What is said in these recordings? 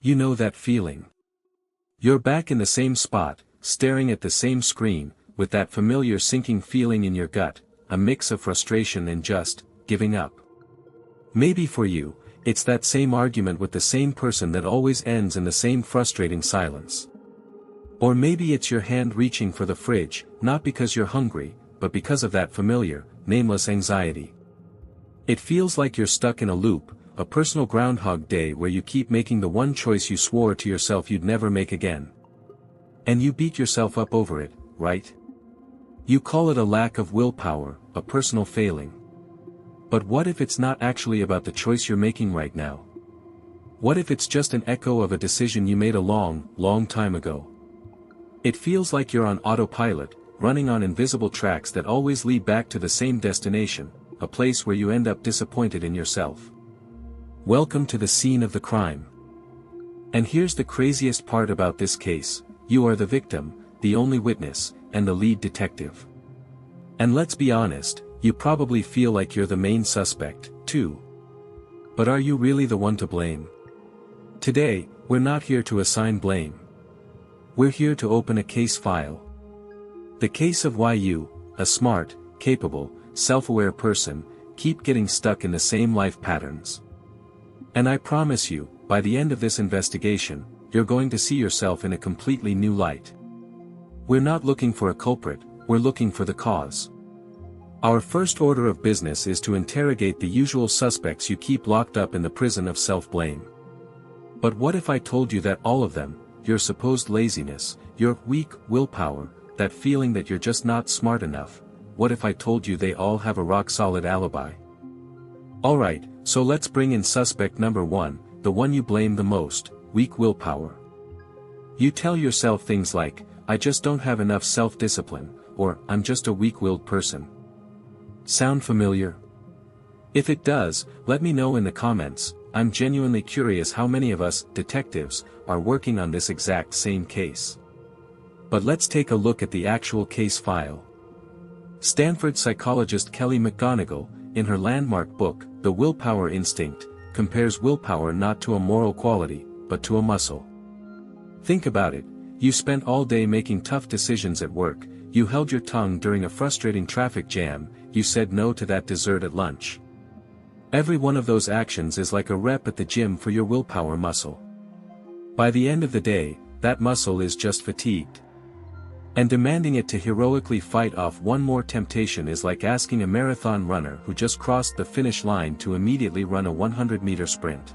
You know that feeling. You're back in the same spot, staring at the same screen, with that familiar sinking feeling in your gut, a mix of frustration and just giving up. Maybe for you, it's that same argument with the same person that always ends in the same frustrating silence. Or maybe it's your hand reaching for the fridge, not because you're hungry, but because of that familiar, nameless anxiety. It feels like you're stuck in a loop, a personal Groundhog Day where you keep making the one choice you swore to yourself you'd never make again. And you beat yourself up over it, right? You call it a lack of willpower, a personal failing. But what if it's not actually about the choice you're making right now? What if it's just an echo of a decision you made a long, long time ago? It feels like you're on autopilot, running on invisible tracks that always lead back to the same destination, a place where you end up disappointed in yourself. Welcome to the scene of the crime. And here's the craziest part about this case: you are the victim, the only witness, and the lead detective. And let's be honest, you probably feel like you're the main suspect, too. But are you really the one to blame? Today, we're not here to assign blame. We're here to open a case file. The case of why you, a smart, capable, self-aware person, keep getting stuck in the same life patterns. And I promise you, by the end of this investigation, you're going to see yourself in a completely new light. We're not looking for a culprit, we're looking for the cause. Our first order of business is to interrogate the usual suspects you keep locked up in the prison of self-blame. But what if I told you that all of them, your supposed laziness, your weak willpower, that feeling that you're just not smart enough, what if I told you they all have a rock-solid alibi? Alright, so let's bring in suspect number 1, the one you blame the most: weak willpower. You tell yourself things like, "I just don't have enough self-discipline," or "I'm just a weak-willed person." Sound familiar? If it does, let me know in the comments. I'm genuinely curious how many of us, detectives, are working on this exact same case. But let's take a look at the actual case file. Stanford psychologist Kelly McGonigal, in her landmark book, The Willpower Instinct, compares willpower not to a moral quality, but to a muscle. Think about it: you spent all day making tough decisions at work, you held your tongue during a frustrating traffic jam, you said no to that dessert at lunch. Every one of those actions is like a rep at the gym for your willpower muscle. By the end of the day, that muscle is just fatigued. And demanding it to heroically fight off one more temptation is like asking a marathon runner who just crossed the finish line to immediately run a 100-meter sprint.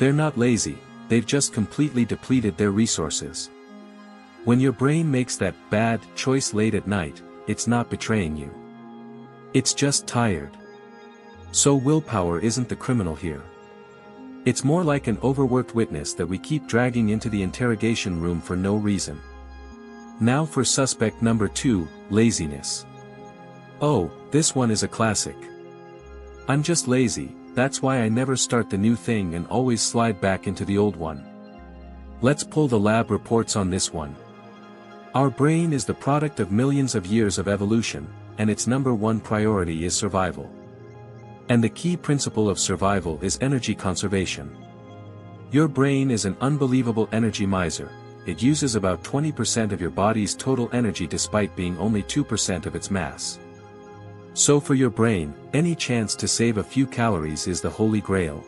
They're not lazy, they've just completely depleted their resources. When your brain makes that bad choice late at night, it's not betraying you. It's just tired. So willpower isn't the criminal here. It's more like an overworked witness that we keep dragging into the interrogation room for no reason. Now for suspect number 2, laziness. Oh, this one is a classic. "I'm just lazy, that's why I never start the new thing and always slide back into the old one." Let's pull the lab reports on this one. Our brain is the product of millions of years of evolution, and its number one priority is survival. And the key principle of survival is energy conservation. Your brain is an unbelievable energy miser. It uses about 20% of your body's total energy despite being only 2% of its mass. So for your brain, any chance to save a few calories is the holy grail.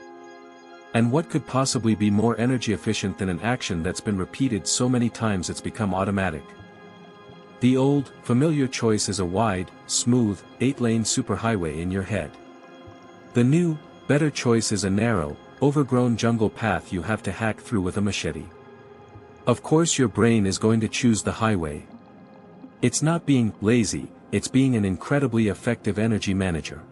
And what could possibly be more energy efficient than an action that's been repeated so many times it's become automatic? The old, familiar choice is a wide, smooth, 8-lane superhighway in your head. The new, better choice is a narrow, overgrown jungle path you have to hack through with a machete. Of course your brain is going to choose the highway. It's not being lazy, it's being an incredibly effective energy manager.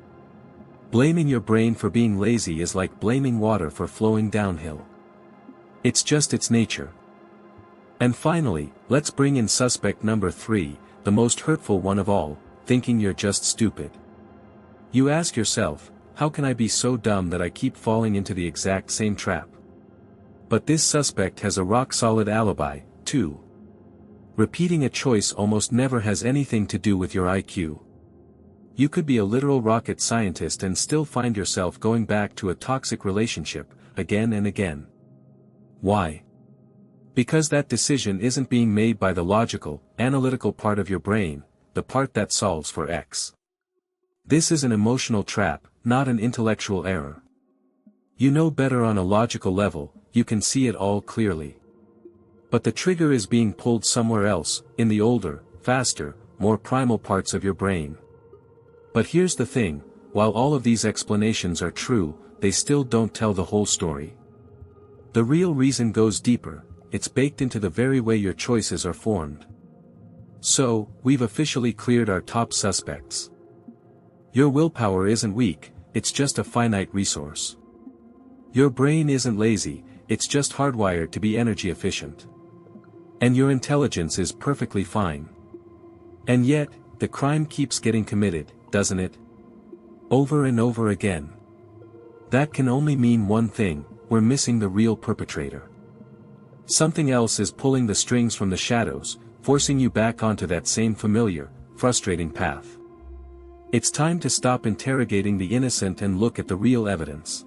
Blaming your brain for being lazy is like blaming water for flowing downhill. It's just its nature. And finally, let's bring in suspect number 3, the most hurtful one of all, thinking you're just stupid. You ask yourself, how can I be so dumb that I keep falling into the exact same trap? But this suspect has a rock-solid alibi, too. Repeating a choice almost never has anything to do with your IQ. You could be a literal rocket scientist and still find yourself going back to a toxic relationship, again and again. Why? Because that decision isn't being made by the logical, analytical part of your brain, the part that solves for X. This is an emotional trap, not an intellectual error. You know better on a logical level, you can see it all clearly. But the trigger is being pulled somewhere else, in the older, faster, more primal parts of your brain. But here's the thing, while all of these explanations are true, they still don't tell the whole story. The real reason goes deeper, it's baked into the very way your choices are formed. So, we've officially cleared our top suspects. Your willpower isn't weak, it's just a finite resource. Your brain isn't lazy, it's just hardwired to be energy efficient. And your intelligence is perfectly fine. And yet, the crime keeps getting committed, doesn't it? Over and over again. That can only mean one thing, we're missing the real perpetrator. Something else is pulling the strings from the shadows, forcing you back onto that same familiar, frustrating path. It's time to stop interrogating the innocent and look at the real evidence.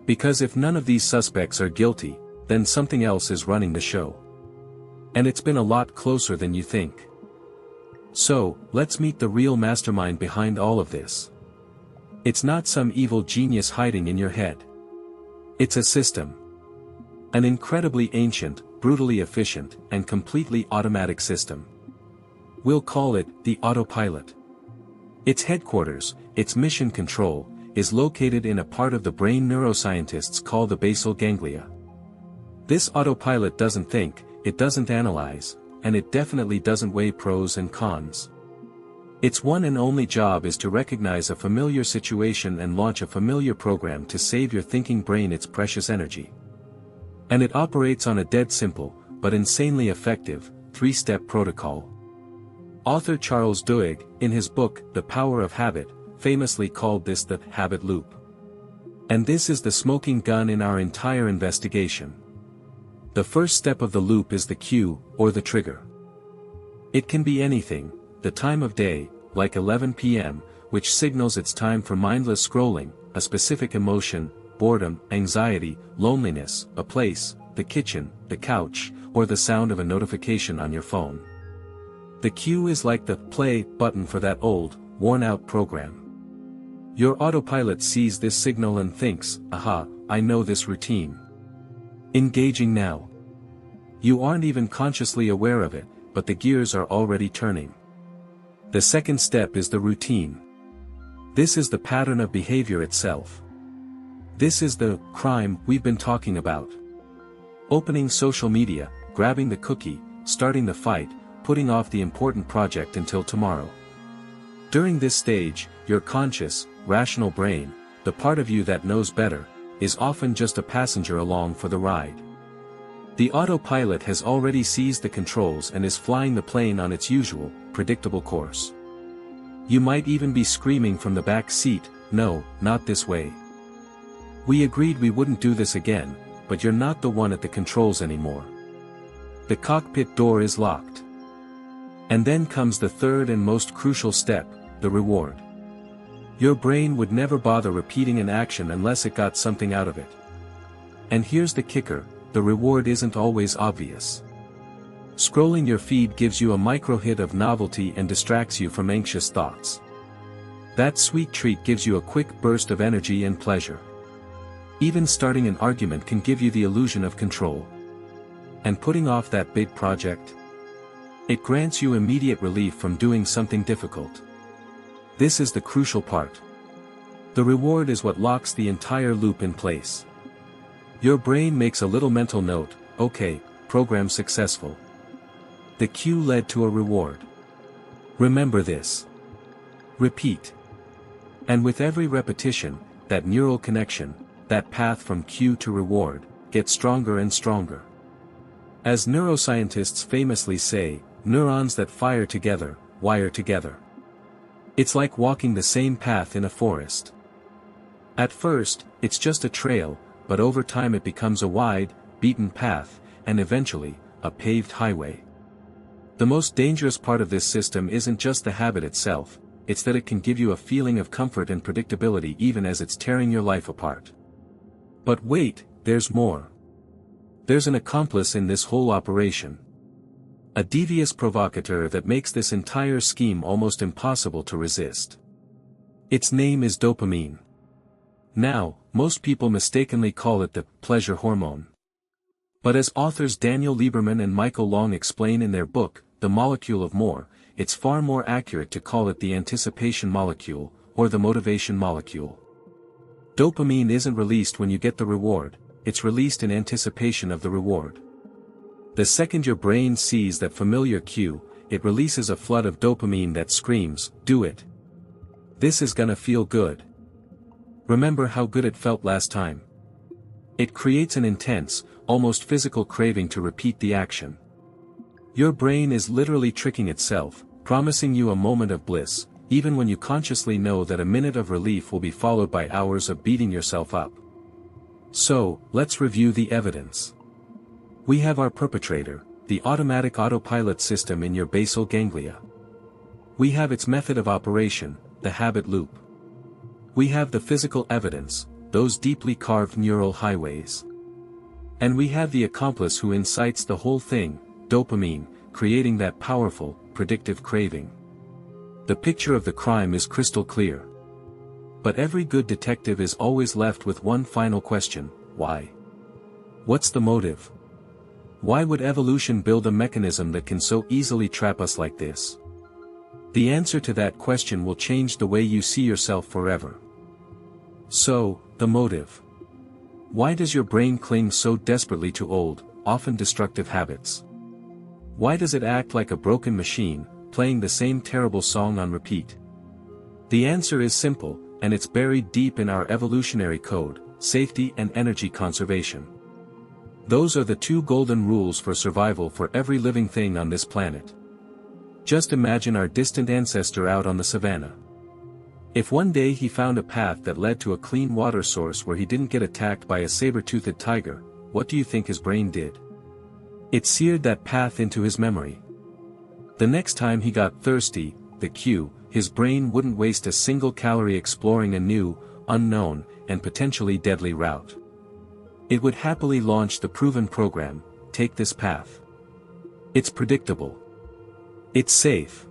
Because if none of these suspects are guilty, then something else is running the show. And it's been a lot closer than you think. So, let's meet the real mastermind behind all of this. It's not some evil genius hiding in your head. It's a system. An incredibly ancient, brutally efficient, and completely automatic system. We'll call it the Autopilot. Its headquarters, its mission control, is located in a part of the brain neuroscientists call the basal ganglia. This autopilot doesn't think, it doesn't analyze, and it definitely doesn't weigh pros and cons. Its one and only job is to recognize a familiar situation and launch a familiar program to save your thinking brain its precious energy. And it operates on a dead simple, but insanely effective, three-step protocol. Author Charles Duhigg, in his book, The Power of Habit, famously called this the habit loop. And this is the smoking gun in our entire investigation. The first step of the loop is the cue, or the trigger. It can be anything, the time of day, like 11 p.m., which signals it's time for mindless scrolling, a specific emotion, boredom, anxiety, loneliness, a place, the kitchen, the couch, or the sound of a notification on your phone. The cue is like the play button for that old, worn-out program. Your autopilot sees this signal and thinks, aha, I know this routine. Engaging now. You aren't even consciously aware of it, but the gears are already turning. The second step is the routine. This is the pattern of behavior itself. This is the crime we've been talking about. Opening social media, grabbing the cookie, starting the fight, putting off the important project until tomorrow. During this stage, your conscious, rational brain, the part of you that knows better, is often just a passenger along for the ride. The autopilot has already seized the controls and is flying the plane on its usual, predictable course. You might even be screaming from the back seat, no, not this way. We agreed we wouldn't do this again, but you're not the one at the controls anymore. The cockpit door is locked. And then comes the third and most crucial step, the reward. Your brain would never bother repeating an action unless it got something out of it. And here's the kicker, the reward isn't always obvious. Scrolling your feed gives you a micro-hit of novelty and distracts you from anxious thoughts. That sweet treat gives you a quick burst of energy and pleasure. Even starting an argument can give you the illusion of control. And putting off that big project? It grants you immediate relief from doing something difficult. This is the crucial part. The reward is what locks the entire loop in place. Your brain makes a little mental note, okay, program successful. The cue led to a reward. Remember this. Repeat. And with every repetition, that neural connection, that path from cue to reward, gets stronger and stronger. As neuroscientists famously say, neurons that fire together, wire together. It's like walking the same path in a forest. At first, it's just a trail, but over time it becomes a wide, beaten path, and eventually, a paved highway. The most dangerous part of this system isn't just the habit itself, it's that it can give you a feeling of comfort and predictability even as it's tearing your life apart. But wait, there's more. There's an accomplice in this whole operation. A devious provocateur that makes this entire scheme almost impossible to resist. Its name is dopamine. Now, most people mistakenly call it the pleasure hormone. But as authors Daniel Lieberman and Michael Long explain in their book, The Molecule of More, it's far more accurate to call it the anticipation molecule, or the motivation molecule. Dopamine isn't released when you get the reward, it's released in anticipation of the reward. The second your brain sees that familiar cue, it releases a flood of dopamine that screams, "Do it. This is gonna feel good. Remember how good it felt last time." It creates an intense, almost physical craving to repeat the action. Your brain is literally tricking itself, promising you a moment of bliss, even when you consciously know that a minute of relief will be followed by hours of beating yourself up. So, let's review the evidence. We have our perpetrator, the automatic autopilot system in your basal ganglia. We have its method of operation, the habit loop. We have the physical evidence, those deeply carved neural highways. And we have the accomplice who incites the whole thing, dopamine, creating that powerful, predictive craving. The picture of the crime is crystal clear. But every good detective is always left with one final question: why? What's the motive? Why would evolution build a mechanism that can so easily trap us like this? The answer to that question will change the way you see yourself forever. So, the motive. Why does your brain cling so desperately to old, often destructive habits? Why does it act like a broken machine, playing the same terrible song on repeat? The answer is simple, and it's buried deep in our evolutionary code: safety and energy conservation. Those are the two golden rules for survival for every living thing on this planet. Just imagine our distant ancestor out on the savannah. If one day he found a path that led to a clean water source where he didn't get attacked by a saber-toothed tiger, what do you think his brain did? It seared that path into his memory. The next time he got thirsty, the cue, his brain wouldn't waste a single calorie exploring a new, unknown, and potentially deadly route. It would happily launch the proven program: take this path. It's predictable. It's safe.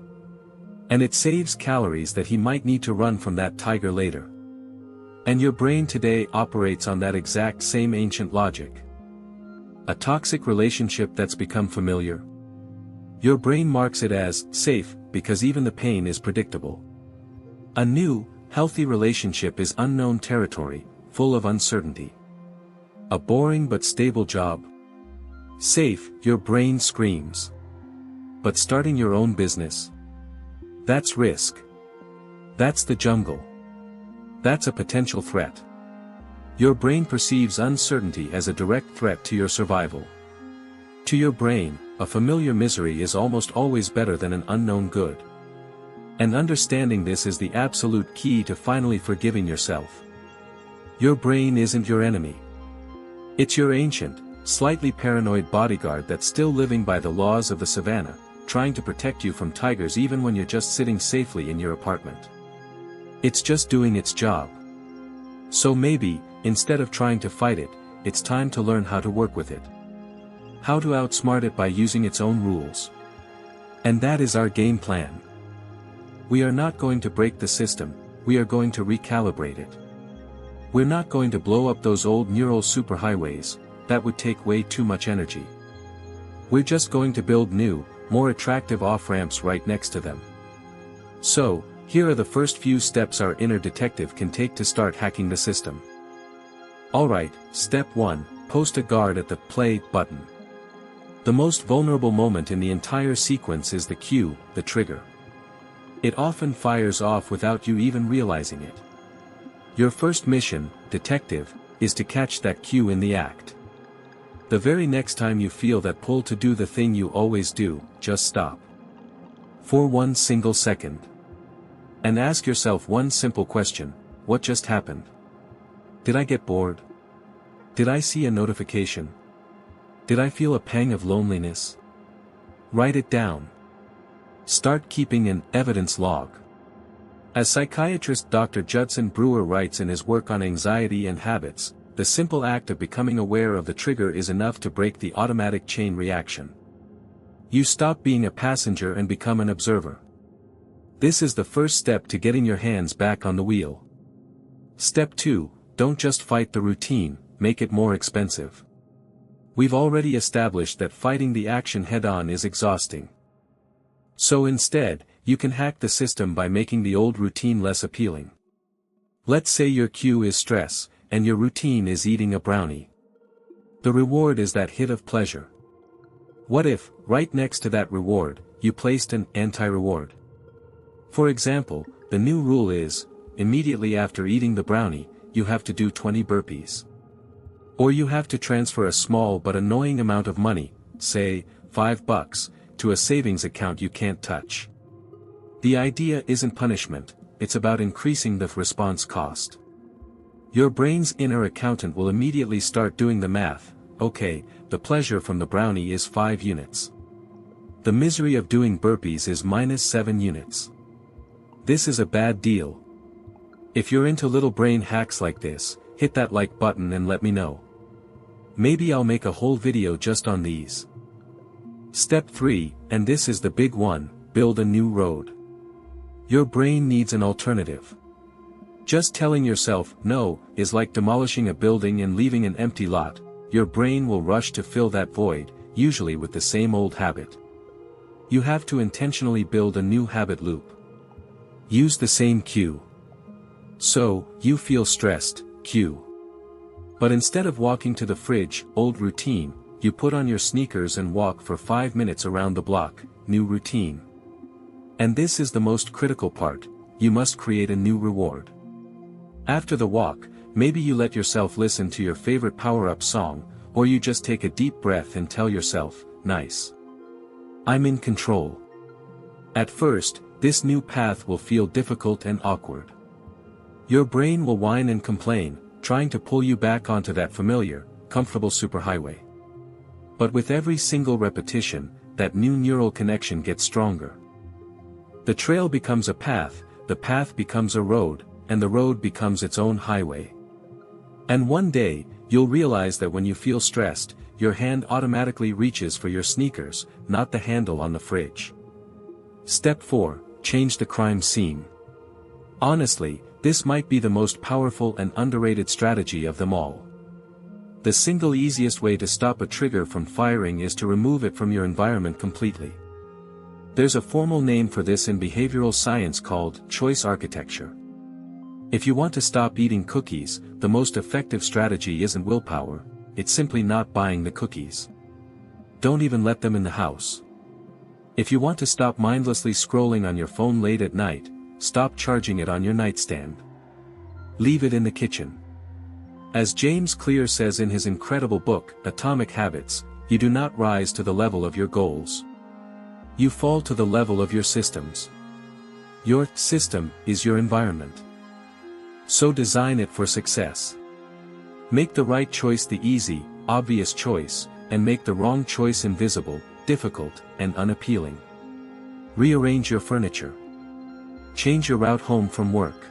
And it saves calories that he might need to run from that tiger later. And your brain today operates on that exact same ancient logic. A toxic relationship that's become familiar? Your brain marks it as safe because even the pain is predictable. A new, healthy relationship is unknown territory, full of uncertainty. A boring but stable job? Safe, your brain screams. But starting your own business? That's risk. That's the jungle. That's a potential threat. Your brain perceives uncertainty as a direct threat to your survival. To your brain, a familiar misery is almost always better than an unknown good. And understanding this is the absolute key to finally forgiving yourself. Your brain isn't your enemy. It's your ancient, slightly paranoid bodyguard that's still living by the laws of the savannah, trying to protect you from tigers even when you're just sitting safely in your apartment. It's just doing its job. So maybe, instead of trying to fight it, it's time to learn how to work with it. How to outsmart it by using its own rules. And that is our game plan. We are not going to break the system, we are going to recalibrate it. We're not going to blow up those old neural superhighways, that would take way too much energy. We're just going to build new, more attractive off-ramps right next to them. So, here are the first few steps our inner detective can take to start hacking the system. Alright, step 1, post a guard at the play button. The most vulnerable moment in the entire sequence is the cue, the trigger. It often fires off without you even realizing it. Your first mission, detective, is to catch that cue in the act. The very next time you feel that pull to do the thing you always do, just stop. For 1 single second. And ask yourself one simple question: what just happened? Did I get bored? Did I see a notification? Did I feel a pang of loneliness? Write it down. Start keeping an evidence log. As psychiatrist Dr. Judson Brewer writes in his work on anxiety and habits, the simple act of becoming aware of the trigger is enough to break the automatic chain reaction. You stop being a passenger and become an observer. This is the first step to getting your hands back on the wheel. Step 2, don't just fight the routine, make it more expensive. We've already established that fighting the action head-on is exhausting. So instead, you can hack the system by making the old routine less appealing. Let's say your cue is stress, and your routine is eating a brownie. The reward is that hit of pleasure. What if, right next to that reward, you placed an anti-reward? For example, the new rule is, immediately after eating the brownie, you have to do 20 burpees. Or you have to transfer a small but annoying amount of money, say, $5, to a savings account you can't touch. The idea isn't punishment, it's about increasing the response cost. Your brain's inner accountant will immediately start doing the math. Okay, the pleasure from the brownie is 5 units. The misery of doing burpees is -7 units. This is a bad deal. If you're into little brain hacks like this, hit that like button and let me know. Maybe I'll make a whole video just on these. Step 3, and this is the big one, build a new road. Your brain needs an alternative. Just telling yourself no is like demolishing a building and leaving an empty lot. Your brain will rush to fill that void, usually with the same old habit. You have to intentionally build a new habit loop. Use the same cue. So, you feel stressed, cue. But instead of walking to the fridge, old routine, you put on your sneakers and walk for 5 minutes around the block, new routine. And this is the most critical part, you must create a new reward. After the walk, maybe you let yourself listen to your favorite power-up song, or you just take a deep breath and tell yourself, nice. I'm in control. At first, this new path will feel difficult and awkward. Your brain will whine and complain, trying to pull you back onto that familiar, comfortable superhighway. But with every single repetition, that new neural connection gets stronger. The trail becomes a path, the path becomes a road, and the road becomes its own highway. And one day, you'll realize that when you feel stressed, your hand automatically reaches for your sneakers, not the handle on the fridge. Step 4, change the crime scene. Honestly, this might be the most powerful and underrated strategy of them all. The single easiest way to stop a trigger from firing is to remove it from your environment completely. There's a formal name for this in behavioral science called choice architecture. If you want to stop eating cookies, the most effective strategy isn't willpower, it's simply not buying the cookies. Don't even let them in the house. If you want to stop mindlessly scrolling on your phone late at night, stop charging it on your nightstand. Leave it in the kitchen. As James Clear says in his incredible book, Atomic Habits, you do not rise to the level of your goals. You fall to the level of your systems. Your system is your environment. So design it for success. Make the right choice the easy, obvious choice, and make the wrong choice invisible, difficult, and unappealing. Rearrange your furniture. Change your route home from work.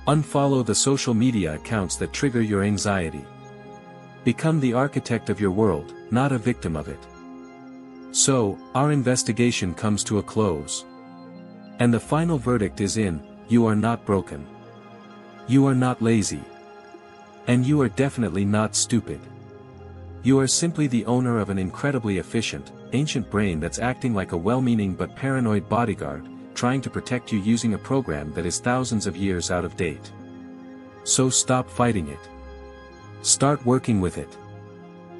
Unfollow the social media accounts that trigger your anxiety. Become the architect of your world, not a victim of it. So, our investigation comes to a close. And the final verdict is in, you are not broken. You are not lazy. And you are definitely not stupid. You are simply the owner of an incredibly efficient, ancient brain that's acting like a well-meaning but paranoid bodyguard, trying to protect you using a program that is thousands of years out of date. So stop fighting it. Start working with it.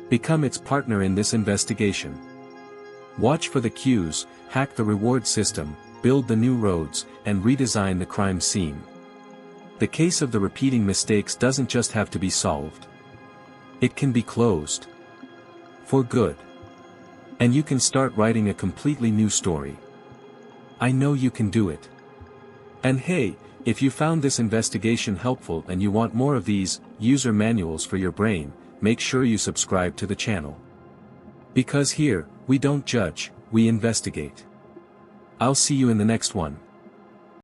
Become its partner in this investigation. Watch for the cues, hack the reward system, build the new roads, and redesign the crime scene. The case of the repeating mistakes doesn't just have to be solved. It can be closed. For good. And you can start writing a completely new story. I know you can do it. And hey, if you found this investigation helpful and you want more of these user manuals for your brain, make sure you subscribe to the channel. Because here, we don't judge, we investigate. I'll see you in the next one.